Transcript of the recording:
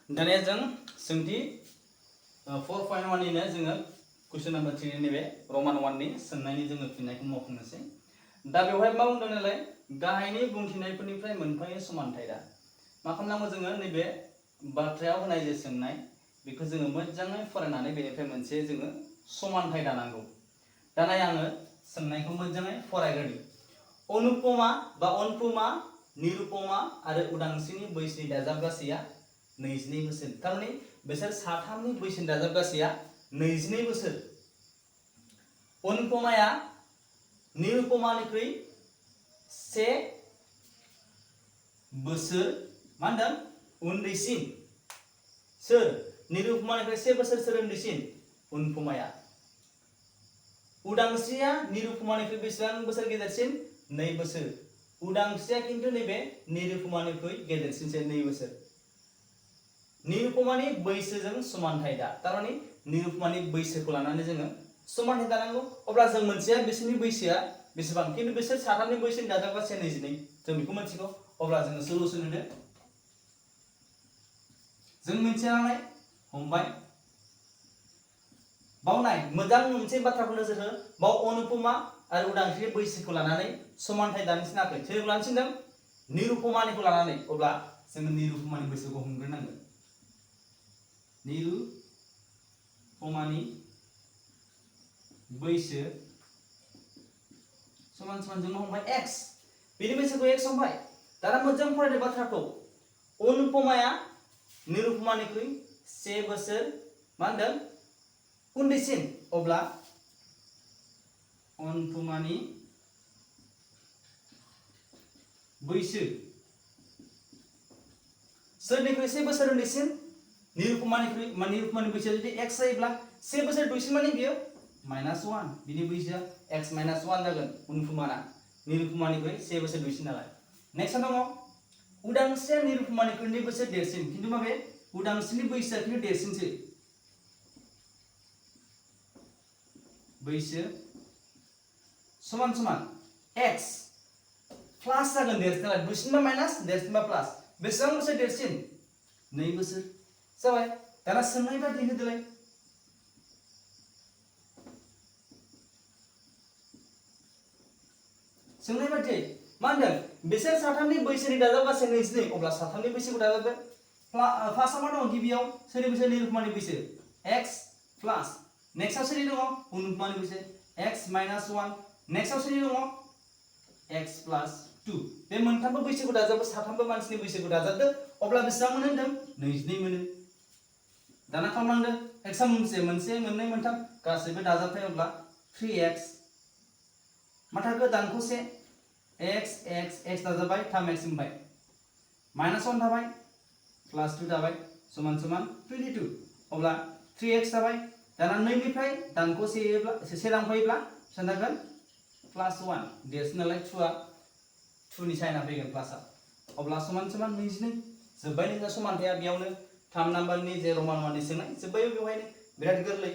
दानिया जों सोंथि 4.1 निनो जोङो क्वेश्चन नम्बर 3 नि बे रमान 1 नि सोंनायनि जोङो फिननायखौ मावफुंनोसै। दा बेवहाय मा बुंदों नालाय गाहायनि बुंथिनायफोरनिफ्राय मोनफायै समानथाय दा मा खालामनांगौ जोङो नैबे बाथ्रायाव होनाय जे सोंनाय बेखौ जोङो मोजाङै फरायनानै बेनिफ्राय मोनसे जोङो समानथाय दानांगौ। दानाय आङो सोंनायखौ मोजाङै फरायग्रोनि। अनुपमा बा अनुपमा निरुपमा आरो उदांस्रिनि बैसोनि दाजाबगासैया 22 बोसोर। थारमाने बिसोर साथामनि बैसोनि दाजाबगासैया 22 बोसोर। अनुपमाया निरुपमानिख्रुइ 1 बोसोर मा होनदों उन्दैसिन। सोर निरुपमानिख्रुइ 1 बोसोर सोर उन्दैसिन अनुपमाया। उदांस्रिया निरुपमानिख्रुइ बेसेबां बोसोर गेदेरसिन 2 बोसोर। उदांस्रिया किन्तु नैबे निरुपमानिख्रुइ गेदेरसिनसो 2 बोसोर। निरुपमानि बैसोजों समानथाय दा तारमाने निरुपमानि बैसोखौ लानानै जोङो समानथाय दानांगौ। अब्ला जों मोनसेया बिसोरनि बैसोआ बेसेबां किन्तु बिसोर साथामनि बैसोनि दाजाबगासैया 22 जों बेखौ मिथिगौ। अब्ला जोङो सलुसन होदो। जों मिथिया नालाय हमबाय। बावनाय मोजां मोनसे बाथ्राखौ नोजोर हो। बाव अनुपमा आरो उदांस्रिनि बैसोखौ लानानै समानथाय दानो थिनाखै। सोरखौ लानो थिनदों निरुपमानिखौ लानानै। अब्ला जोङो निरुपमानि बैसोखौ हमग्रोनांगोन। निरुपमानि बैसो समान समान जों हमबाय x बेनि बैसोखौ x हमबाय। दाना मोजां फरायदो बाथ्राखौ। अनुपमाया निरुपमानिख्रुइ 1 बोसोर मा होनदों उन्दैसिन। अब्ला अनुपमानि बैसो सोरनिख्रुइ 1 बोसोर उन्दैसिन निरुपमानिख्रुइ निरुपमानि बैसोआ जुदि x जायोब्ला 1 बोसोर दुइसिन माने बियो -1 बिनि बैसोआ x - 1 जागोन अनुपमाना निरुपमानिख्रुइ 1 बोसोर दुइसिन नालाय। नेक्स्ट दङ उदांस्रिया निरुपमानिख्रुइ 2 बोसोर देरसिन किन्तु माबे उदांस्रिनि बैसोआ किन्तु देरसिनसो। बैसो समान समान x प्लास जागोन देरसिनबा दुइसिनबा माइनास देरसिनबा प्लास। बेसेबां बोसोर देरसिन 2 बोसोर जाबाय। दाना सोंनाय बायदि होदोलाय। सोंनाय बायदि मा होनदों बिसोर साथामनि बैसोनि दाजाबगासै 22। अब्ला साथामनि बैसोखौ दाजाबदो। फार्स्टआव मा दङ गिबियाव सोरनि बैसो निरुपमानि बैसो x प्लास नेक्स्टआव सोरनि दङ अनुपमानि बैसो x - 1 नेक्स्टआव सोरनि दङ x + 2। बे मोनथामबो बैसोखौ दाजाबदो साथामबो मानसिनि बैसोखौ दाजाबदो। अब्ला बेसेबां मोनो होनदों 22 मोनो। दाना खालामनांदो एक्सआव मोनसे मोननै मोनथाम गासैबो दाजाबथाय। अब्ला 3x मा थाखो दानख'से x दाजाबबाय 3x मोनबाय -1 थाबाय +2 थाबाय समान समान 22। अब्ला 3x थाबाय। दाना 2 निफ्राय दानख'सेयोब्ला से लांफायोब्ला बेसेबां जागोन +1 देरसिन नालाय 2आ 2 नि साइनआ फैगोन प्लासआ। अब्ला समान समान 22 जोब्बाय नोंना समानथाया बेयावनो 3 नाम्बारनि जे रमान 1 नि सोंनाय जोब्बाय बेवहायनो बिराद गोरलै।